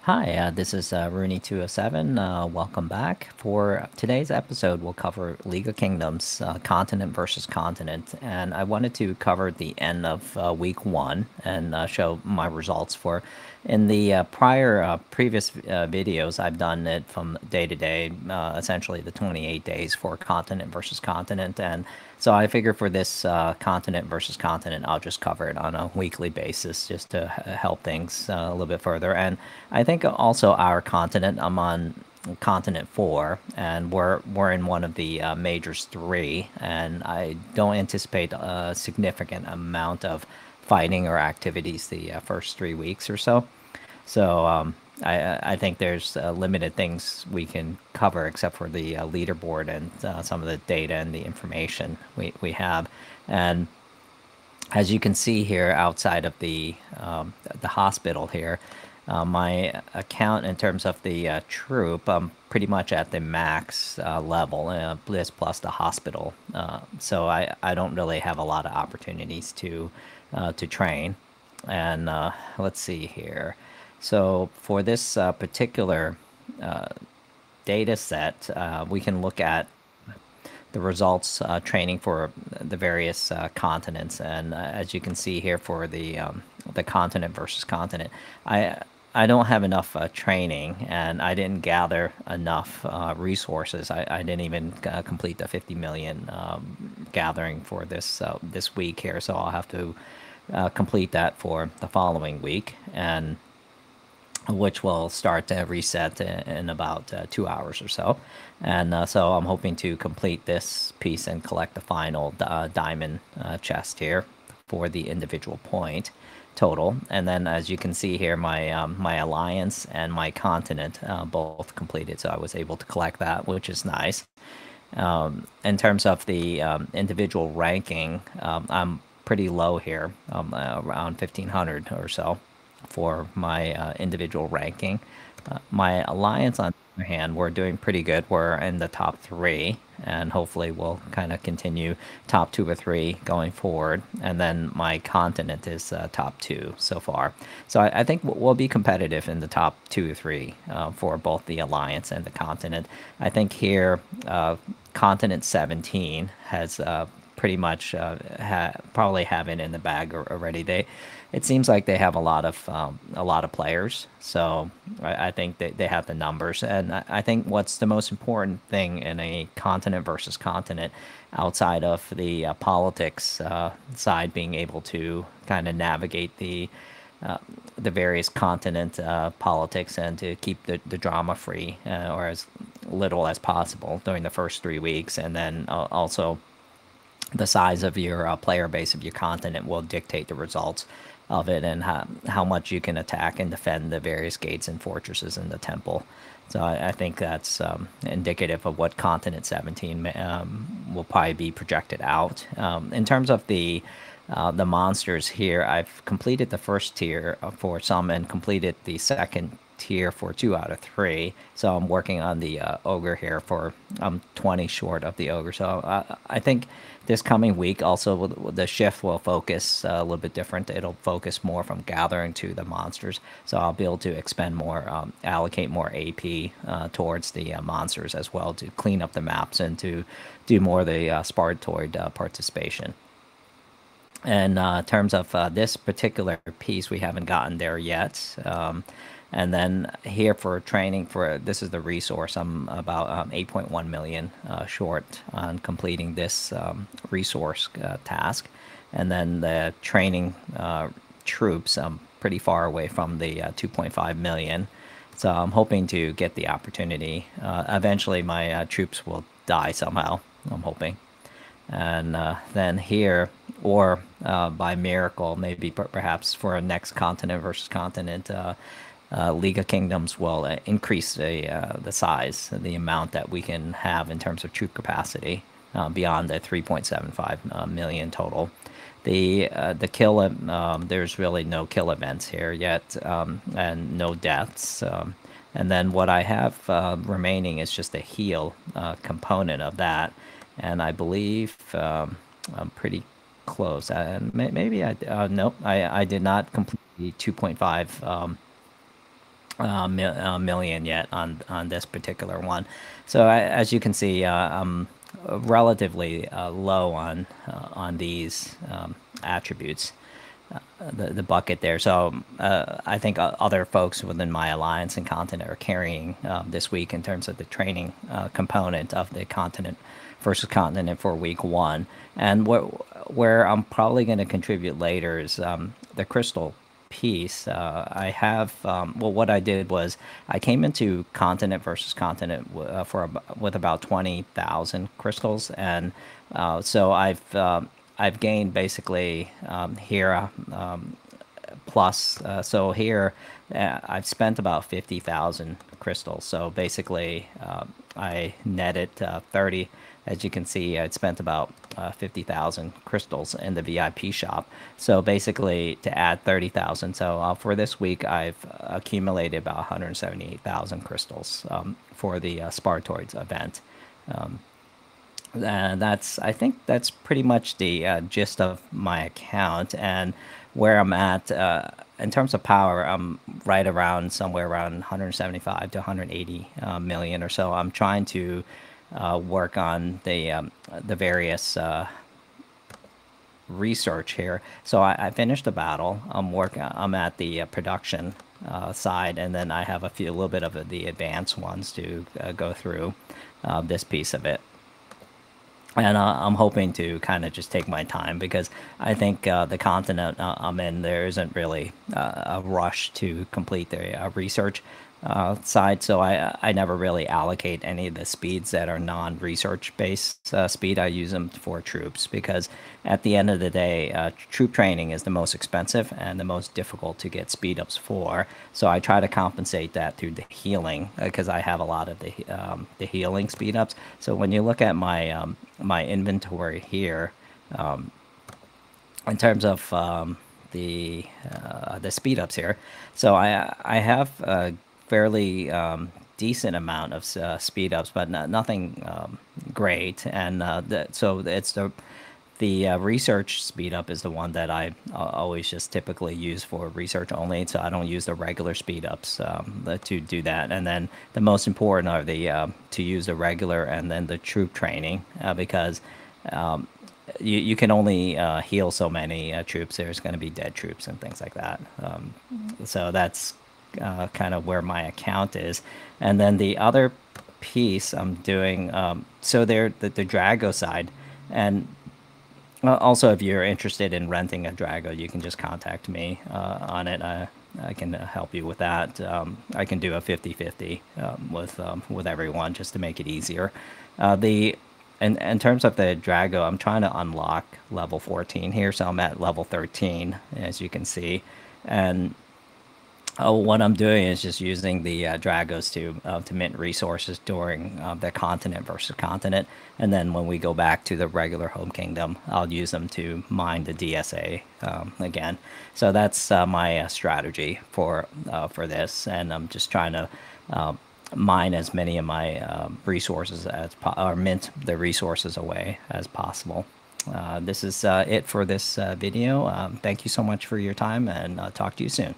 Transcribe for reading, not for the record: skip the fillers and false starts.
Hi, this is Rooney207. Welcome back. For today's episode, we'll cover League of Kingdoms, continent versus continent. And I wanted to cover the end of week one and show my results for. In the previous videos, I've done it from day to day, essentially the 28 days for continent versus continent. And so I figure for this continent versus continent, I'll just cover it on a weekly basis just to help things a little bit further. And I think also our continent, I'm on continent 4, and we're in one of the majors 3, and I don't anticipate a significant amount of fighting or activities the first 3 weeks or so. So I think there's limited things we can cover except for the leaderboard and some of the data and the information we have. And as you can see here outside of the hospital here, my account in terms of the troop, I'm pretty much at the max level, this plus the hospital. So I don't really have a lot of opportunities to train. And let's see here. So for this particular data set, we can look at the results training for the various continents. And as you can see here for the continent versus continent, I don't have enough training, and I didn't gather enough resources. I didn't even complete the 50 million gathering for this week here, so I'll have to complete that for the following week, and which will start to reset in about 2 hours or so. And so I'm hoping to complete this piece and collect the final diamond chest here for the individual point total. And then as you can see here, my alliance and my continent both completed, so I was able to collect that, which is nice. In terms of the individual ranking, I'm pretty low here, around 1500 or so for my individual ranking. My alliance, on the other hand, we're doing pretty good. We're in the top 3, and hopefully we'll kind of continue top 2 or 3 going forward. And then my continent is top 2 so far. So I think we'll be competitive in the top 2 or 3 for both the alliance and the continent. I think here, continent 17 has pretty much probably have it in the bag already. It seems like they have a lot of players, so I think they have the numbers. And I think what's the most important thing in a continent versus continent, outside of the politics side, being able to kind of navigate the various continent politics and to keep the drama free or as little as possible during the first 3 weeks, and then also the size of your player base of your continent will dictate the results of it, and how much you can attack and defend the various gates and fortresses in the temple. So I think that's indicative of what continent 17 will probably be projected out. In terms of the monsters here, I've completed the first tier for some and completed the second tier for 2 out of 3. So I'm working on the ogre here for 20 short of the ogre. So I think this coming week also the shift will focus a little bit different. It'll focus more from gathering to the monsters. So I'll be able to expend more, allocate more AP towards the monsters as well, to clean up the maps and to do more of the Spartoid participation. And in terms of this particular piece, we haven't gotten there yet. And then here for training, for this is the resource, I'm about 8.1 million short on completing this resource task. And then the training troops, I'm pretty far away from the 2.5 million. So I'm hoping to get the opportunity. Eventually my troops will die somehow, I'm hoping. And then here, or by miracle, maybe perhaps for a next continent versus continent, League of Kingdoms will increase the size, the amount that we can have in terms of troop capacity beyond the 3.75 million total. The kill, there's really no kill events here yet, and no deaths. And then what I have remaining is just a heal component of that, and I believe I'm pretty close. And maybe nope, I did not complete the 2.5 million yet on this particular one. So as you can see, I'm relatively low on these attributes, the bucket there. So I think other folks within my alliance and continent are carrying this week in terms of the training component of the continent versus continent for week one. And where I'm probably going to contribute later is the crystal piece. I have well, what I did was I came into continent versus continent with about 20,000 crystals, and so I've gained basically here plus. So here I've spent about 50,000 crystals. So basically I netted 30. As you can see, I'd spent about 50,000 crystals in the VIP shop. So basically to add 30,000. So for this week, I've accumulated about 178,000 crystals for the Spartoids event. And I think that's pretty much the gist of my account and where I'm at in terms of power. I'm right around somewhere around 175 to 180 million or so. I'm trying to work on the various research here. So I finished the battle. I'm at the production side, and then I have a little bit of the advanced ones to go through this piece of it. And I'm hoping to kind of just take my time because I think the continent I'm in, there isn't really a rush to complete the research side. So I never really allocate any of the speeds that are non-research based speed. I use them for troops because at the end of the day, troop training is the most expensive and the most difficult to get speed ups for. So I try to compensate that through the healing because I have a lot of the healing speed ups. So when you look at my my inventory here, in terms of the speed ups here, so I have fairly decent amount of speed ups, but nothing great. And so it's the research speed up is the one that I always just typically use for research only. So I don't use the regular speed ups to do that. And then the most important are the to use the regular and then the troop training because you can only heal so many troops. There's going to be dead troops and things like that. So that's kind of where my account is. And then the other piece I'm doing, so there the Drago side. And also, if you're interested in renting a Drago, you can just contact me on it. I can help you with that. I can do a 50-50 with everyone just to make it easier. In terms of the Drago, I'm trying to unlock level 14 here, so I'm at level 13, as you can see. And what I'm doing is just using the Dragos to mint resources during the continent versus continent, and then when we go back to the regular home kingdom, I'll use them to mine the DSA again. So that's my strategy for this, and I'm just trying to mine as many of my resources or mint the resources away as possible. This is it for this video. Thank you so much for your time, and talk to you soon.